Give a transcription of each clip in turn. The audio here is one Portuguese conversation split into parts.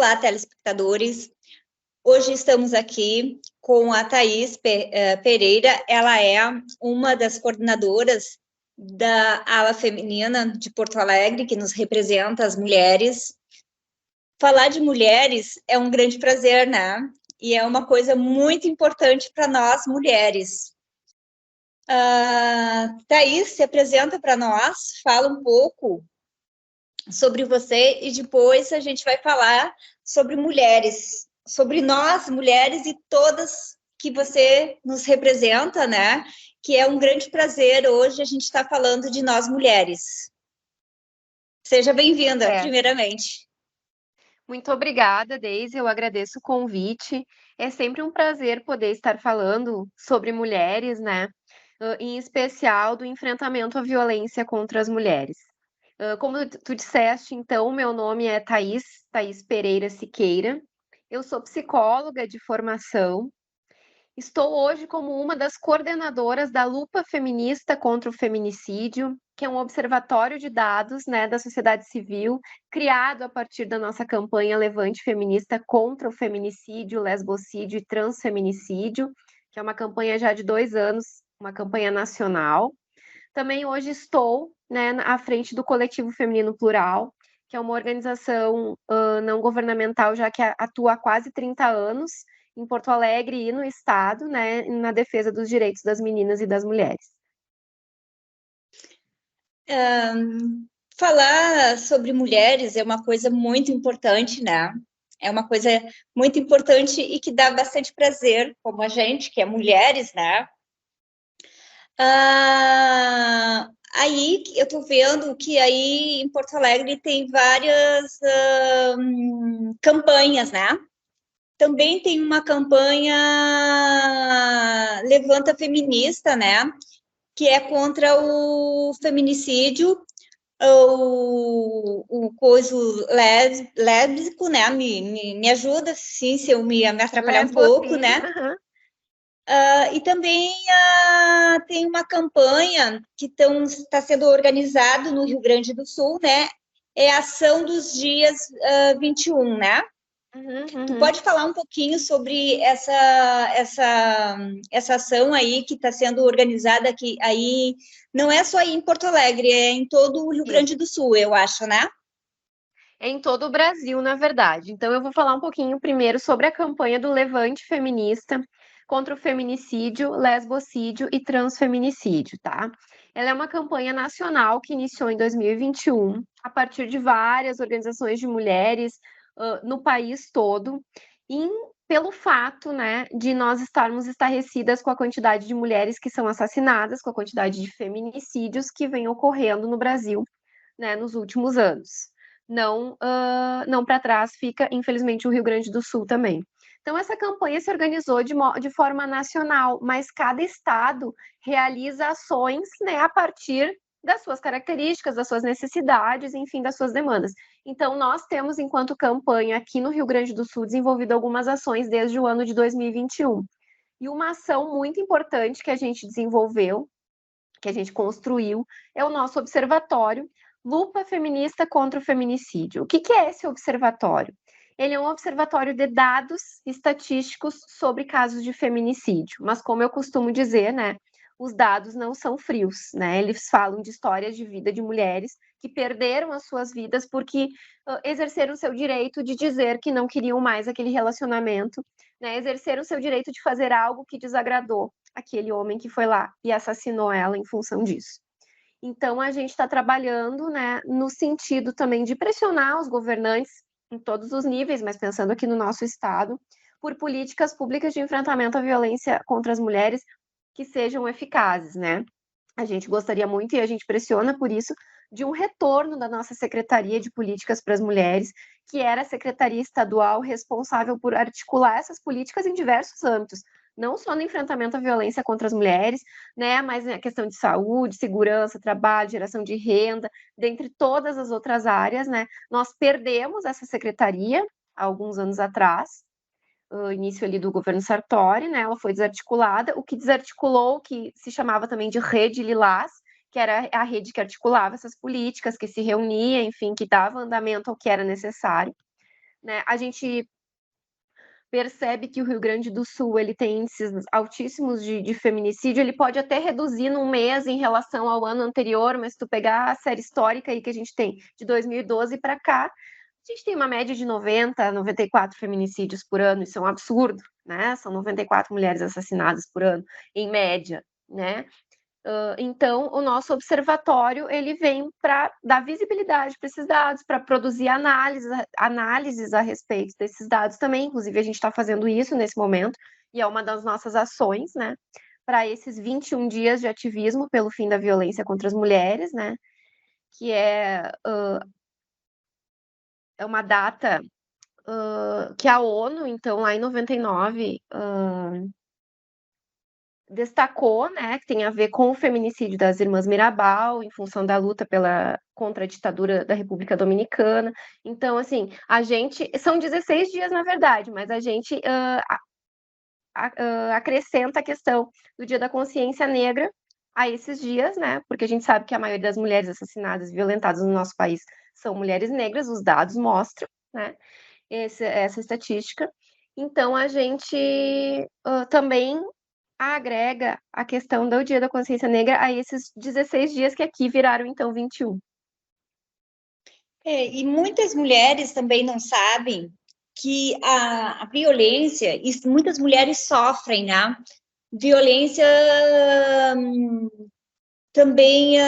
Olá, telespectadores. Hoje estamos aqui com a Thaís Pereira. Ela é uma das coordenadoras da ala feminina de Porto Alegre, que nos representa as mulheres. Falar de mulheres é um grande prazer, né? E é uma coisa muito importante para nós, mulheres. Thaís, se apresenta para nós, fala um pouco sobre você e depois a gente vai falar sobre mulheres, sobre nós, mulheres e todas que você nos representa, né? Que é um grande prazer hoje a gente estar falando de nós, mulheres. Seja bem-vinda, primeiramente. Muito obrigada, Deise. Eu agradeço o convite. É sempre um prazer poder estar falando sobre mulheres, né? Em especial do enfrentamento à violência contra as mulheres. Como tu disseste, então, meu nome é Thaís Pereira Siqueira. Eu sou psicóloga de formação. Estou hoje como uma das coordenadoras da Lupa Feminista contra o Feminicídio, que é um observatório de dados, né, da sociedade civil, criado a partir da nossa campanha Levante Feminista contra o feminicídio, lesbocídio e transfeminicídio, que é uma campanha já de 2 anos, uma campanha nacional. Também hoje estou, né, à frente do Coletivo Feminino Plural, que é uma organização não governamental já que atua há quase 30 anos em Porto Alegre e no estado, né, na defesa dos direitos das meninas e das mulheres. Falar sobre mulheres é uma coisa muito importante, né? É uma coisa muito importante e que dá bastante prazer, como a gente, que é mulheres, né? Aí eu tô vendo que aí em Porto Alegre tem várias campanhas, né? Também tem uma campanha Levanta Feminista, né? Que é contra o feminicídio, o coiso lésbico, né? Me ajuda, sim, se eu me atrapalhar um pouco, né? E também tem uma campanha que está sendo organizada no Rio Grande do Sul, né? É a Ação dos Dias 21, né? Tu pode falar um pouquinho sobre essa ação aí que está sendo organizada aqui, aí não é só aí em Porto Alegre, é em todo o Rio Grande do Sul, eu acho, né? É em todo o Brasil, na verdade. Então, eu vou falar um pouquinho primeiro sobre a campanha do Levante Feminista contra o feminicídio, lesbocídio e transfeminicídio, tá? Ela é uma campanha nacional que iniciou em 2021, a partir de várias organizações de mulheres no país todo, pelo fato, né, de nós estarmos estarrecidas com a quantidade de mulheres que são assassinadas, com a quantidade de feminicídios que vem ocorrendo no Brasil, né, nos últimos anos. Não para trás fica, infelizmente, o Rio Grande do Sul também. Então, essa campanha se organizou de forma nacional, mas cada estado realiza ações, né, a partir das suas características, das suas necessidades, enfim, das suas demandas. Então, nós temos, enquanto campanha aqui no Rio Grande do Sul, desenvolvido algumas ações desde o ano de 2021. E uma ação muito importante que a gente desenvolveu, que a gente construiu, é o nosso observatório Lupa Feminista contra o Feminicídio. O que é esse observatório? Ele é um observatório de dados estatísticos sobre casos de feminicídio, mas como eu costumo dizer, né, os dados não são frios, né? Eles falam de histórias de vida de mulheres que perderam as suas vidas porque exerceram o seu direito de dizer que não queriam mais aquele relacionamento, né? Exerceram o seu direito de fazer algo que desagradou aquele homem que foi lá e assassinou ela em função disso. Então, a gente está trabalhando, né, no sentido também de pressionar os governantes em todos os níveis, mas pensando aqui no nosso estado, por políticas públicas de enfrentamento à violência contra as mulheres que sejam eficazes, né? A gente gostaria muito, e a gente pressiona por isso, de um retorno da nossa Secretaria de Políticas para as Mulheres, que era a secretaria estadual responsável por articular essas políticas em diversos âmbitos, não só no enfrentamento à violência contra as mulheres, né, mas na questão de saúde, segurança, trabalho, geração de renda, dentre todas as outras áreas, né? Nós perdemos essa secretaria há alguns anos atrás, o início ali do governo Sartori, né? Ela foi desarticulada, o que desarticulou, que se chamava também de Rede Lilás, que era a rede que articulava essas políticas, que se reunia, enfim, que dava andamento ao que era necessário. né? A gente percebe que o Rio Grande do Sul ele tem índices altíssimos de feminicídio, ele pode até reduzir num mês em relação ao ano anterior, mas se tu pegar a série histórica aí que a gente tem de 2012 para cá, a gente tem uma média de 90, 94 feminicídios por ano, isso é um absurdo, né? São 94 mulheres assassinadas por ano, em média, né? Então, o nosso observatório ele vem para dar visibilidade para esses dados, para produzir análises a respeito desses dados também. Inclusive, a gente está fazendo isso nesse momento, e é uma das nossas ações, né? Para esses 21 dias de ativismo pelo fim da violência contra as mulheres, né? Que é uma data que a ONU, então, lá em 99, destacou, né, que tem a ver com o feminicídio das irmãs Mirabal, em função da luta contra a ditadura da República Dominicana. Então, assim, a gente. São 16 dias, na verdade, mas a gente acrescenta a questão do Dia da Consciência Negra a esses dias, né? Porque a gente sabe que a maioria das mulheres assassinadas e violentadas no nosso país são mulheres negras, os dados mostram, né? Essa estatística. Então, a gente também agrega a questão do Dia da Consciência Negra a esses 16 dias que aqui viraram, então, 21. E muitas mulheres também não sabem que a violência, e muitas mulheres sofrem, né? Violência também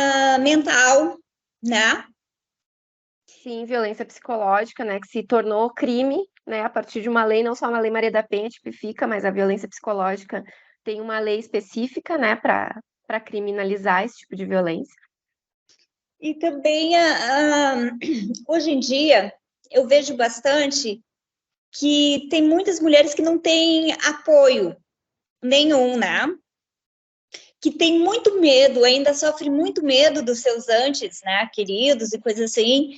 mental, né? Sim, violência psicológica, né, que se tornou crime, né, a partir de uma lei, não só uma lei Maria da Penha tipifica, mas a violência psicológica tem uma lei específica, né, para criminalizar esse tipo de violência. E também, hoje em dia, eu vejo bastante que tem muitas mulheres que não têm apoio nenhum, né? Que tem muito medo, ainda sofre muito medo dos seus antes, né, queridos e coisas assim.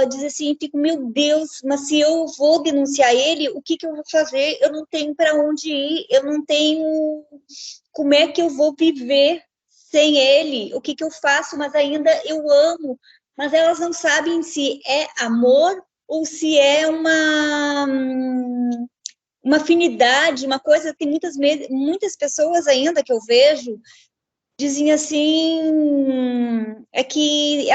Diz assim, fico, meu Deus, mas se eu vou denunciar ele, o que eu vou fazer? Eu não tenho para onde ir, eu não tenho como é que eu vou viver sem ele, o que eu faço, mas ainda eu amo, mas elas não sabem se é amor ou se é uma afinidade, uma coisa, tem muitas pessoas ainda que eu vejo dizem assim, é que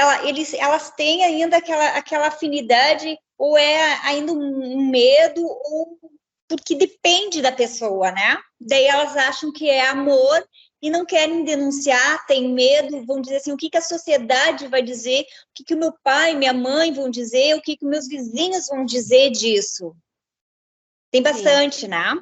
elas têm ainda aquela afinidade, ou é ainda um medo, ou porque depende da pessoa, né? Daí elas acham que é amor e não querem denunciar, têm medo, vão dizer assim, o que a sociedade vai dizer, o que o meu pai, minha mãe vão dizer, o que meus vizinhos vão dizer disso. Tem bastante, Sim. né?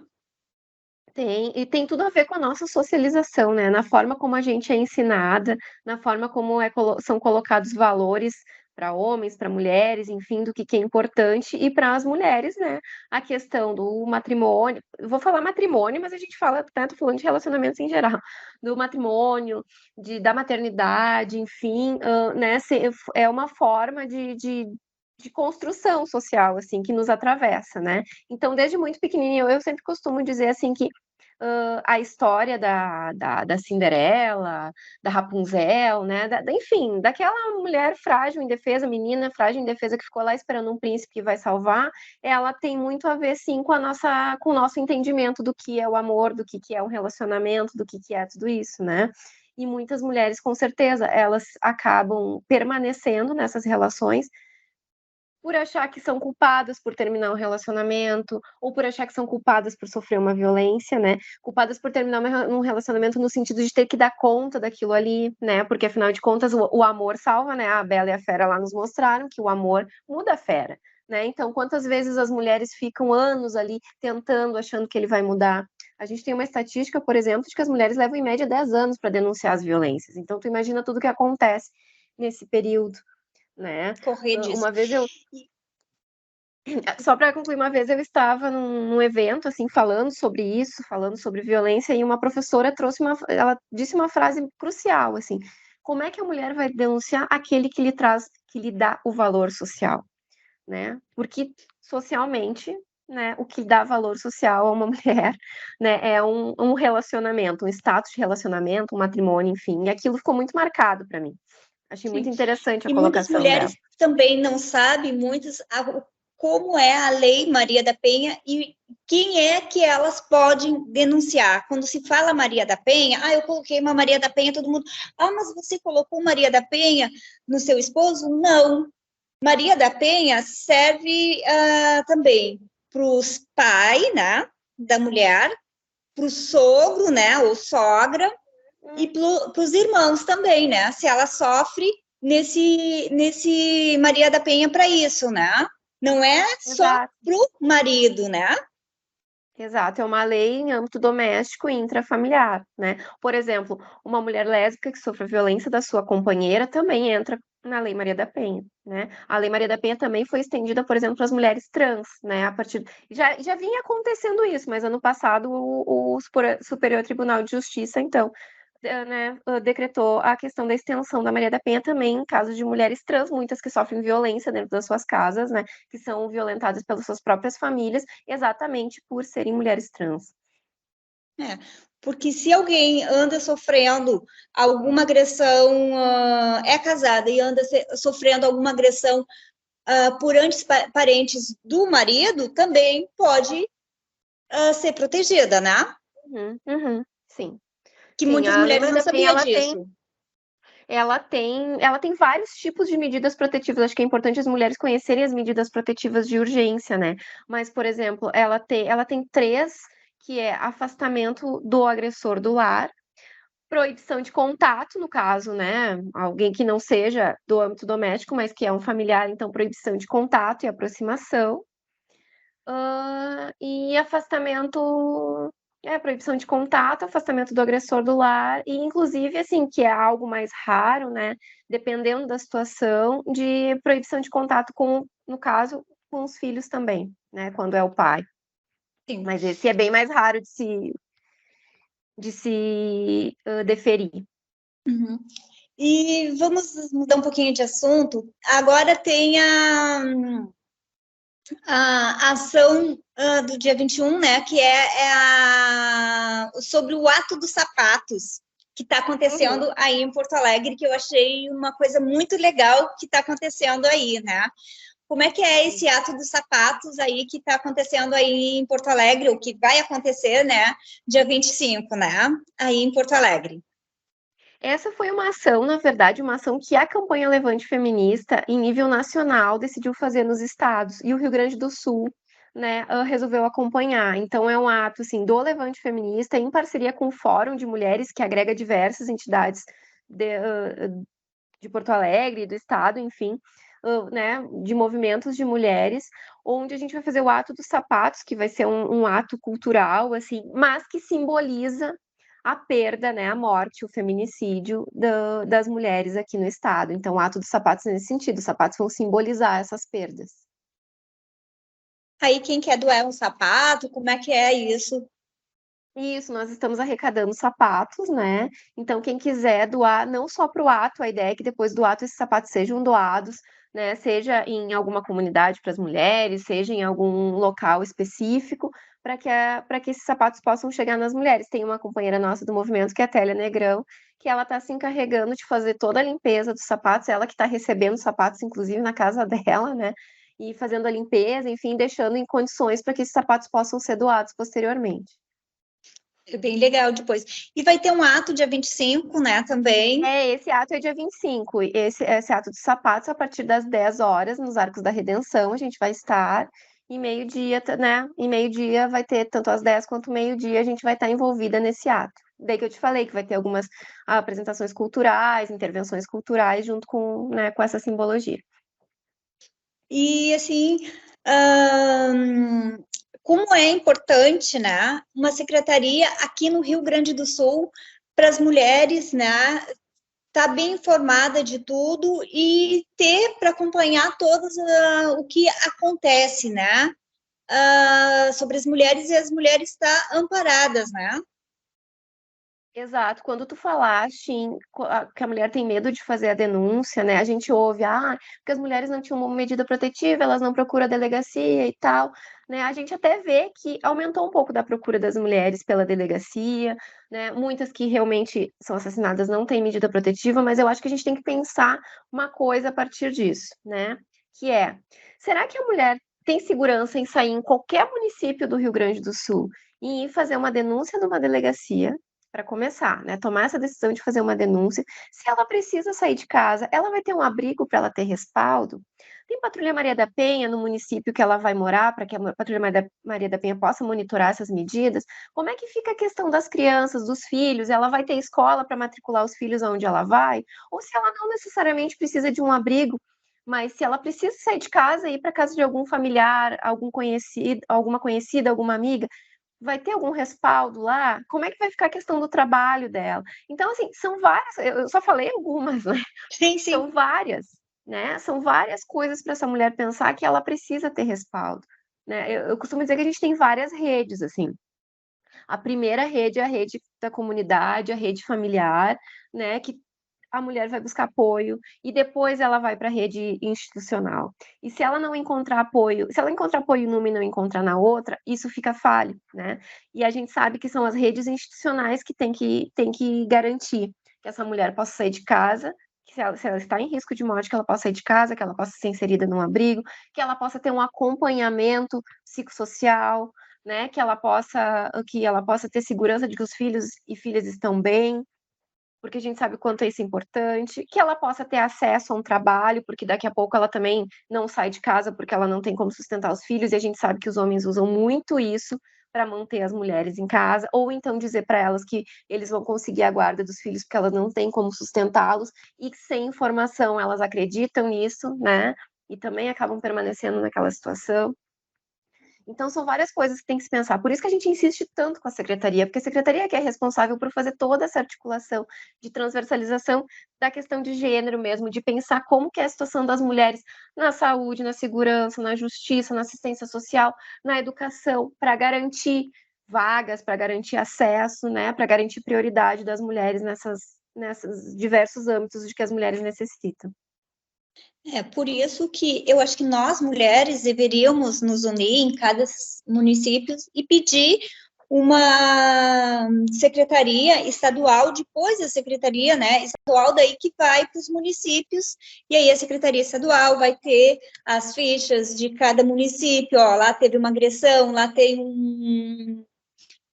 Tem, e tem tudo a ver com a nossa socialização, né? Na forma como a gente é ensinada, na forma como são colocados valores para homens, para mulheres, enfim, do que é importante, e para as mulheres, né? A questão do matrimônio, eu vou falar matrimônio, mas a gente fala, né? Tô falando de relacionamentos em geral, do matrimônio, da maternidade, enfim, né? É uma forma de construção social, assim, que nos atravessa, né? Então, desde muito pequenininho, eu sempre costumo dizer, assim, que a história da Cinderela, da Rapunzel, né? Enfim, daquela mulher frágil, indefesa, menina frágil, indefesa que ficou lá esperando um príncipe que vai salvar, ela tem muito a ver, sim, com o nosso entendimento do que é o amor, do que é um relacionamento, do que é tudo isso, né? E muitas mulheres, com certeza, elas acabam permanecendo nessas relações por achar que são culpadas por terminar um relacionamento, ou por achar que são culpadas por sofrer uma violência, né? Culpadas por terminar um relacionamento no sentido de ter que dar conta daquilo ali, né? Porque afinal de contas o amor salva, né? A Bela e a Fera lá nos mostraram que o amor muda a fera, né? Então, quantas vezes as mulheres ficam anos ali tentando, achando que ele vai mudar? A gente tem uma estatística, por exemplo, de que as mulheres levam em média 10 anos para denunciar as violências. Então, tu imagina tudo que acontece nesse período, né? Correr disso. Uma vez só para concluir, uma vez eu estava num evento, assim, falando sobre isso, falando sobre violência, e uma professora ela disse uma frase crucial, assim, como é que a mulher vai denunciar aquele que lhe dá o valor social, né? Porque socialmente, né, o que dá valor social a uma mulher, né, é um relacionamento, um status de relacionamento, um matrimônio, enfim, e aquilo ficou muito marcado para mim. Achei muito Sim. interessante a E muitas colocação dela. mulheres também não sabem, muitas, como é a Lei Maria da Penha e quem é que elas podem denunciar. Quando se fala Maria da Penha, eu coloquei uma Maria da Penha, todo mundo, mas você colocou Maria da Penha no seu esposo? Não. Maria da Penha serve também para os pais, né, da mulher, para o sogro, né, ou sogra, e para os irmãos também, né, se ela sofre nesse Maria da Penha para isso, né? Não é só Exato. para o marido, né? Exato, é uma lei em âmbito doméstico e intrafamiliar, né? Por exemplo, uma mulher lésbica que sofre violência da sua companheira também entra na Lei Maria da Penha, né? A Lei Maria da Penha também foi estendida, por exemplo, para as mulheres trans, né? Já vinha acontecendo isso, mas ano passado o Superior Tribunal de Justiça, então, né, decretou a questão da extensão da Maria da Penha também em casos de mulheres trans, muitas que sofrem violência dentro das suas casas, né, que são violentadas pelas suas próprias famílias, exatamente por serem mulheres trans. Porque se alguém anda sofrendo alguma agressão, é casada e anda sofrendo alguma agressão por antes parentes do marido, também pode ser protegida, né? Sim. Que Sim, muitas a Lei mulheres Maria não da Penha, sabiam disso. ela tem vários tipos de medidas protetivas. Acho que é importante as mulheres conhecerem as medidas protetivas de urgência, né? Mas, por exemplo, ela tem três, que é afastamento do agressor do lar, proibição de contato, no caso, né? Alguém que não seja do âmbito doméstico, mas que é um familiar, então proibição de contato e aproximação. E afastamento, proibição de contato, afastamento do agressor do lar, e inclusive, assim, que é algo mais raro, né? Dependendo da situação, de proibição de contato com, no caso, com os filhos também, né? Quando é o pai. Sim. Mas esse é bem mais raro de se deferir. Uhum. E vamos mudar um pouquinho de assunto. Agora tem a ação do dia 21, né, que sobre o ato dos sapatos, que está acontecendo aí em Porto Alegre, que eu achei uma coisa muito legal que está acontecendo aí, né? Como é que é esse ato dos sapatos aí que está acontecendo aí em Porto Alegre, ou que vai acontecer, né, dia 25, né, aí em Porto Alegre? Essa foi uma ação, na verdade, uma ação que a campanha Levante Feminista, em nível nacional, decidiu fazer nos estados, e o Rio Grande do Sul, né, resolveu acompanhar. Então, é um ato, assim, do Levante Feminista, em parceria com o Fórum de Mulheres, que agrega diversas entidades de Porto Alegre, do estado, enfim, né, de movimentos de mulheres, onde a gente vai fazer o ato dos sapatos, que vai ser um ato cultural, assim, mas que simboliza a perda, né, a morte, o feminicídio das mulheres aqui no estado. Então, o ato dos sapatos nesse sentido, os sapatos vão simbolizar essas perdas. Aí quem quer doar um sapato, como é que é isso? Isso, nós estamos arrecadando sapatos, né? Então, quem quiser doar, não só para o ato, a ideia é que depois do ato esses sapatos sejam doados, né? Seja em alguma comunidade para as mulheres, seja em algum local específico, para que esses sapatos possam chegar nas mulheres. Tem uma companheira nossa do movimento, que é a Télia Negrão, que ela está se encarregando de fazer toda a limpeza dos sapatos, ela que está recebendo os sapatos, inclusive, na casa dela, né? E fazendo a limpeza, enfim, deixando em condições para que esses sapatos possam ser doados posteriormente. É bem legal depois. E vai ter um ato dia 25, né, também. Esse ato é dia 25. Esse ato dos sapatos, a partir das 10 horas, nos Arcos da Redenção, a gente vai estar. E meio-dia, né? E meio-dia vai ter, tanto às 10 quanto meio-dia, a gente vai estar envolvida nesse ato. Daí que eu te falei que vai ter algumas apresentações culturais, intervenções culturais, junto com, né, com essa simbologia. E, assim, como é importante, né, uma secretaria aqui no Rio Grande do Sul para as mulheres, né, estar bem informada de tudo e ter para acompanhar todos o que acontece, né, sobre as mulheres e as mulheres estar amparadas, né? Exato. Quando tu falaste que a mulher tem medo de fazer a denúncia, né? A gente ouve, porque as mulheres não tinham uma medida protetiva, elas não procuram a delegacia e tal, né? A gente até vê que aumentou um pouco da procura das mulheres pela delegacia, né? Muitas que realmente são assassinadas não têm medida protetiva, mas eu acho que a gente tem que pensar uma coisa a partir disso, né? Que é, será que a mulher tem segurança em sair em qualquer município do Rio Grande do Sul e ir fazer uma denúncia numa delegacia, para começar, né? Tomar essa decisão de fazer uma denúncia. Se ela precisa sair de casa, ela vai ter um abrigo para ela ter respaldo. Tem Patrulha Maria da Penha no município que ela vai morar, para que a Patrulha Maria da Penha possa monitorar essas medidas. Como é que fica a questão das crianças, dos filhos? Ela vai ter escola para matricular os filhos aonde ela vai? Ou se ela não necessariamente precisa de um abrigo, mas se ela precisa sair de casa e ir para casa de algum familiar, algum conhecido, alguma conhecida, alguma amiga, vai ter algum respaldo lá? Como é que vai ficar a questão do trabalho dela? Então, assim, são várias, eu só falei algumas, né? Sim, São várias, né? São várias coisas para essa mulher pensar que ela precisa ter respaldo, né? Eu costumo dizer que a gente tem várias redes, assim. A primeira rede é a rede da comunidade, a rede familiar, né? Que a mulher vai buscar apoio e depois ela vai para a rede institucional. E se ela não encontrar apoio, se ela encontrar apoio numa e não encontrar na outra, isso fica falho, né? E a gente sabe que são as redes institucionais que tem que garantir que essa mulher possa sair de casa, que se ela está em risco de morte, que ela possa sair de casa, que ela possa ser inserida num abrigo, que ela possa ter um acompanhamento psicossocial, né? Que ela possa ter segurança de que os filhos e filhas estão bem, porque a gente sabe o quanto isso é importante, que ela possa ter acesso a um trabalho, porque daqui a pouco ela também não sai de casa porque ela não tem como sustentar os filhos, e a gente sabe que os homens usam muito isso para manter as mulheres em casa, ou então dizer para elas que eles vão conseguir a guarda dos filhos porque elas não têm como sustentá-los, e sem informação elas acreditam nisso, né? E também acabam permanecendo naquela situação. Então, são várias coisas que tem que se pensar. Por isso que a gente insiste tanto com a secretaria, porque a secretaria que é responsável por fazer toda essa articulação de transversalização da questão de gênero mesmo, de pensar como que é a situação das mulheres na saúde, na segurança, na justiça, na assistência social, na educação, para garantir vagas, para garantir acesso, né, para garantir prioridade das mulheres nessas diversos âmbitos de que as mulheres necessitam. É por isso que eu acho que nós, mulheres, deveríamos nos unir em cada município e pedir uma secretaria estadual, depois a secretaria, né, estadual, daí que vai para os municípios, e aí a secretaria estadual vai ter as fichas de cada município, ó, lá teve uma agressão, lá tem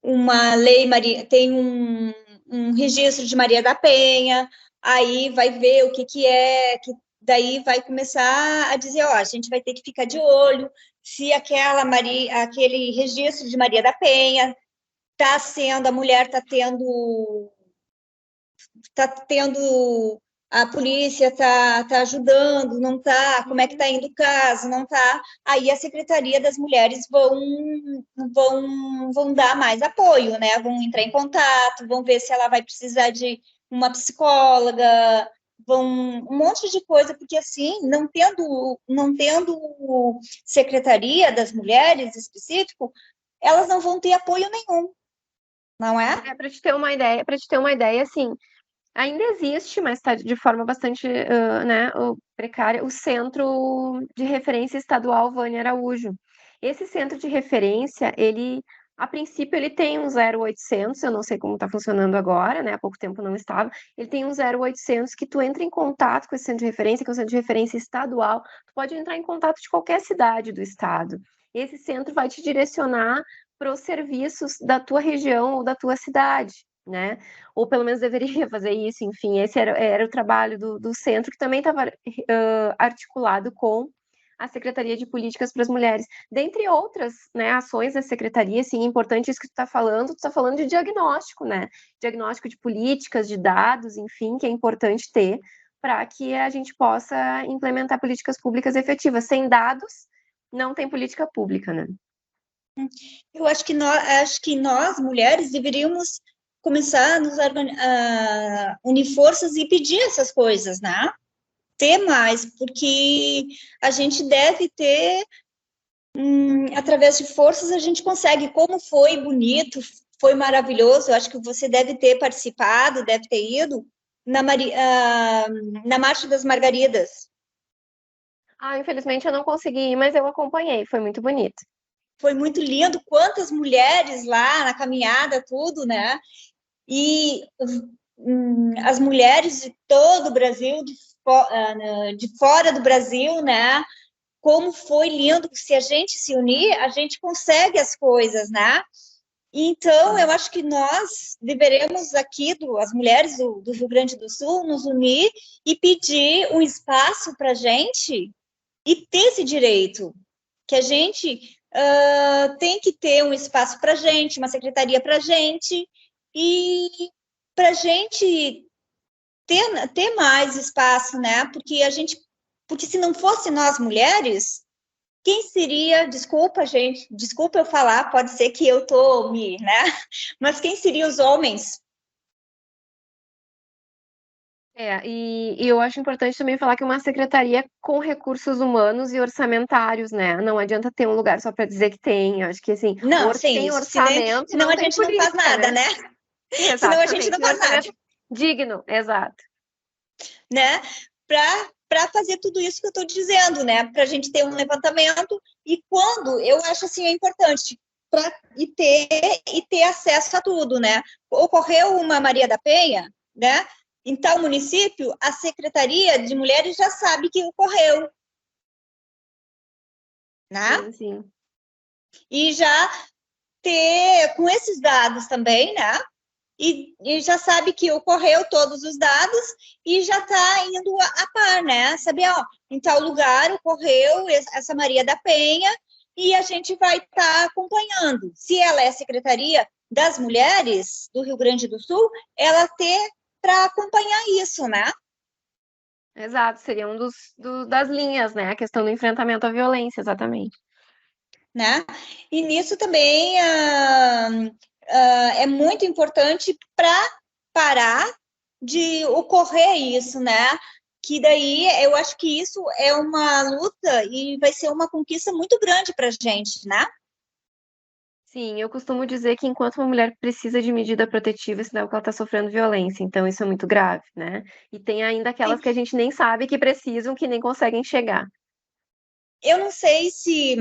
uma lei, tem um registro de Maria da Penha, aí vai ver o que é, daí vai começar a dizer, ó, a gente vai ter que ficar de olho se aquele registro de Maria da Penha a mulher está tendo, a polícia está ajudando, não está, como é que está indo o caso, não está, aí a Secretaria das Mulheres vão dar mais apoio, né? Vão entrar em contato, vão ver se ela vai precisar de uma psicóloga, um monte de coisa, porque assim, não tendo Secretaria das Mulheres específico, elas não vão ter apoio nenhum, não é? Para te ter uma ideia, assim, ainda existe, mas está de forma bastante né, precária, o Centro de Referência Estadual Vânia Araújo. Esse centro de referência, a princípio, ele tem um 0800, eu não sei como está funcionando agora, né? Há pouco tempo não estava. Ele tem um 0800 que tu entra em contato com esse centro de referência, que é o centro de referência estadual. Tu pode entrar em contato de qualquer cidade do estado. Esse centro vai te direcionar para os serviços da tua região ou da tua cidade, né? Ou pelo menos deveria fazer isso, enfim, esse era o trabalho do centro, que também estava articulado com a Secretaria de Políticas para as Mulheres, dentre outras, né, ações da Secretaria, assim, importante isso que tu está falando de diagnóstico, né, diagnóstico de políticas, de dados, enfim, que é importante ter para que a gente possa implementar políticas públicas efetivas. Sem dados, não tem política pública, né? Eu acho que nós mulheres, deveríamos começar a unir forças e pedir essas coisas, né? Ter mais, porque a gente deve ter, através de forças, a gente consegue. Como foi bonito, foi maravilhoso. Eu acho que você deve ter participado, deve ter ido na Marcha das Margaridas. Ah, infelizmente eu não consegui ir, mas eu acompanhei, foi muito bonito. Foi muito lindo, quantas mulheres lá na caminhada, tudo, né? E as mulheres de todo o Brasil, de fora do Brasil, né? como foi lindo, se a gente se unir, a gente consegue as coisas, né? Então, eu acho que nós deveremos aqui, as mulheres do Rio Grande do Sul, nos unir e pedir um espaço para a gente e ter esse direito, que a gente tem que ter um espaço para a gente, uma secretaria para a gente, e para a gente ter mais espaço, né? Porque se não fosse nós mulheres, quem seria, desculpa, gente, desculpa eu falar, pode ser que eu tô né? Mas quem seriam os homens? E eu acho importante também falar que uma secretaria com recursos humanos e orçamentários, né? Não adianta ter um lugar só para dizer que tem. Eu acho que assim, Não, sim, sem orçamento senão não a tem gente não faz política, nada, né? né? Senão a gente Exatamente. não Um faz nada, orçamento digno, exato. né? Para fazer tudo isso que eu estou dizendo, né? Para a gente ter um levantamento e quando eu acho assim é importante ter acesso a tudo, né? Ocorreu uma Maria da Penha, né? Em tal município, a Secretaria de Mulheres já sabe que ocorreu, né? Sim, sim. E já ter com esses dados também, né? E já sabe que ocorreu todos os dados e já está indo a par, né? Saber, ó, em tal lugar ocorreu essa Maria da Penha e a gente vai estar acompanhando. Se ela é Secretaria das Mulheres do Rio Grande do Sul, ela ter para acompanhar isso, né? Exato, seria um das linhas, né? A questão do enfrentamento à violência, exatamente. Né? E nisso também é muito importante para parar de ocorrer isso, né? Que daí eu acho que isso é uma luta e vai ser uma conquista muito grande para a gente, né? Sim, eu costumo dizer que enquanto uma mulher precisa de medida protetiva, é sinal que ela está sofrendo violência, então isso é muito grave, né? E tem ainda aquelas que a gente nem sabe que precisam, que nem conseguem chegar. Eu não sei se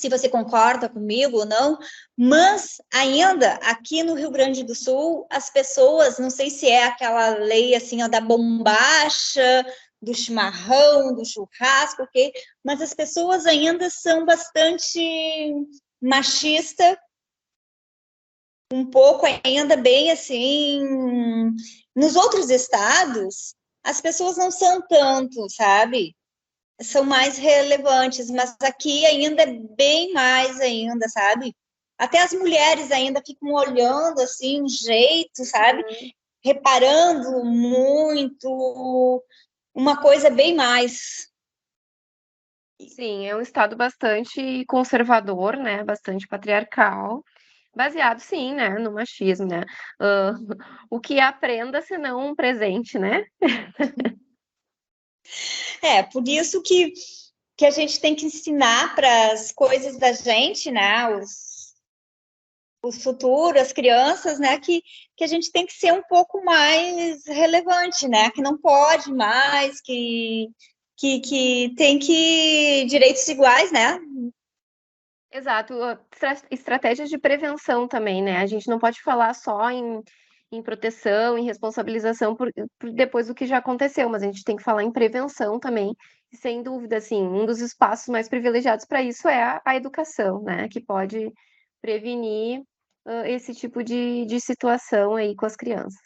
você concorda comigo ou não, mas ainda aqui no Rio Grande do Sul, as pessoas, não sei se é aquela lei assim, ó, da bombacha, do chimarrão, do churrasco, ok? Mas as pessoas ainda são bastante machistas, um pouco ainda bem assim. Nos outros estados, as pessoas não são tanto, sabe? São mais relevantes, mas aqui ainda é bem mais ainda, sabe? Até as mulheres ainda ficam olhando assim, um jeito, sabe? Reparando muito, uma coisa bem mais. Sim, é um estado bastante conservador, né? Bastante patriarcal, baseado, sim, né? No machismo, né? Ah, o que aprenda, senão um presente, né? É, por isso que a gente tem que ensinar para as coisas da gente, né? Os futuros, as crianças, né? Que a gente tem que ser um pouco mais relevante, né? Que não pode mais, que tem que direitos iguais, né? Exato, estratégias de prevenção também, né? A gente não pode falar só em proteção, em responsabilização por depois do que já aconteceu, mas a gente tem que falar em prevenção também. E sem dúvida, assim, um dos espaços mais privilegiados para isso é a educação, né? Que pode prevenir esse tipo de situação aí com as crianças.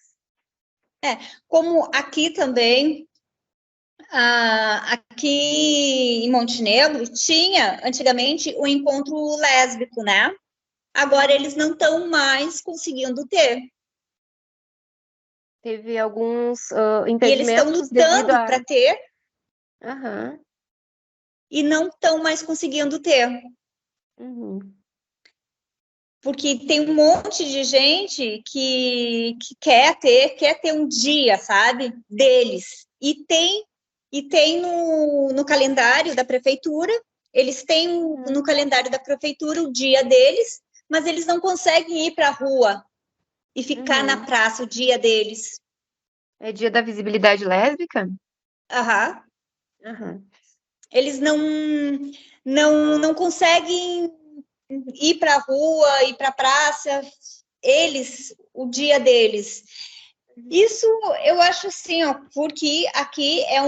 Como aqui também, aqui em Montenegro, tinha antigamente o encontro lésbico, né? Agora eles não estão mais conseguindo ter. Teve alguns E eles estão impedimentos devido lutando a. para ter Aham, e não estão mais conseguindo ter. uhum. Porque tem um monte de gente que quer ter um dia, sabe, deles. E tem no calendário da prefeitura, eles têm no calendário da prefeitura o dia deles, mas eles não conseguem ir para a rua e ficar na Uhum. praça o dia deles. É dia da visibilidade lésbica? Aham. Aham. Eles não conseguem ir para a rua, ir para a praça, eles, o dia deles. Isso eu acho assim, ó, porque aqui é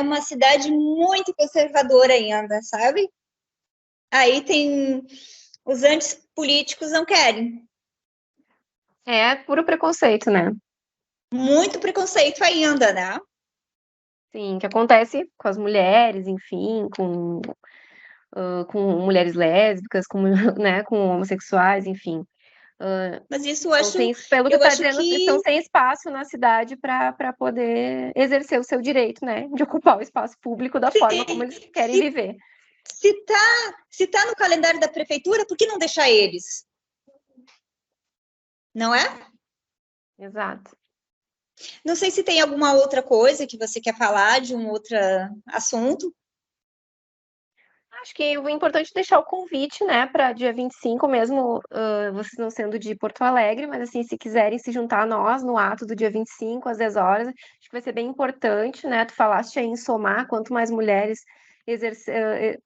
uma cidade muito conservadora ainda, sabe? Aí tem os antipolíticos não querem. É puro preconceito, né? Muito preconceito ainda, né? Sim, que acontece com as mulheres, enfim, com mulheres lésbicas, com, né, com homossexuais, enfim. Mas isso Pelo que eu está acho dizendo, estão que sem espaço na cidade para poder exercer o seu direito, né? De ocupar o espaço público da forma como eles querem se, viver. se tá no calendário da prefeitura, por que não deixar eles? Não é? Exato. Não sei se tem alguma outra coisa que você quer falar de um outro assunto. Acho que o importante é deixar o convite, né, para dia 25 mesmo, vocês não sendo de Porto Alegre, mas assim, se quiserem se juntar a nós no ato do dia 25, às 10 horas, acho que vai ser bem importante, né? Tu falaste aí em somar, quanto mais mulheres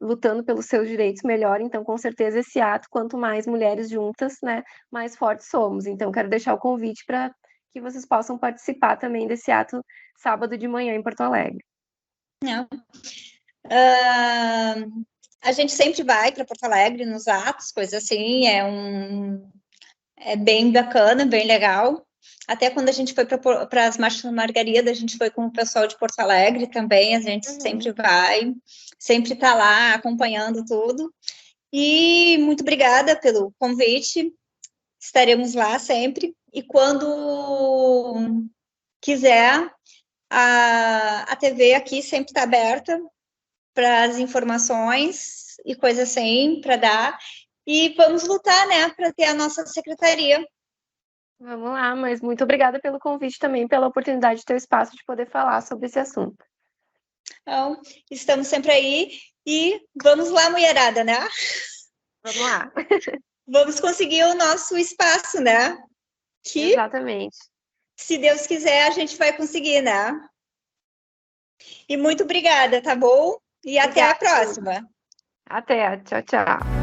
lutando pelos seus direitos, melhor. Então, com certeza, esse ato, quanto mais mulheres juntas, né, mais fortes somos. Então, quero deixar o convite para que vocês possam participar também desse ato sábado de manhã em Porto Alegre. Não. A gente sempre vai para Porto Alegre nos atos, coisa assim, é bem bacana, bem legal. Até quando a gente foi para as Marchas da Margarida, a gente foi com o pessoal de Porto Alegre também, a gente sempre vai, sempre está lá acompanhando tudo. E muito obrigada pelo convite, estaremos lá sempre. E quando quiser, a TV aqui sempre está aberta para as informações e coisas assim para dar. E vamos lutar, né, para ter a nossa secretaria. Vamos lá, mas muito obrigada pelo convite também, pela oportunidade de ter o espaço de poder falar sobre esse assunto. Então, estamos sempre aí e vamos lá, mulherada, né? Vamos lá. Vamos conseguir o nosso espaço, né? Que, Exatamente. se Deus quiser, a gente vai conseguir, né? E muito obrigada, tá bom? E até a Obrigada. próxima. Até. Tchau, tchau.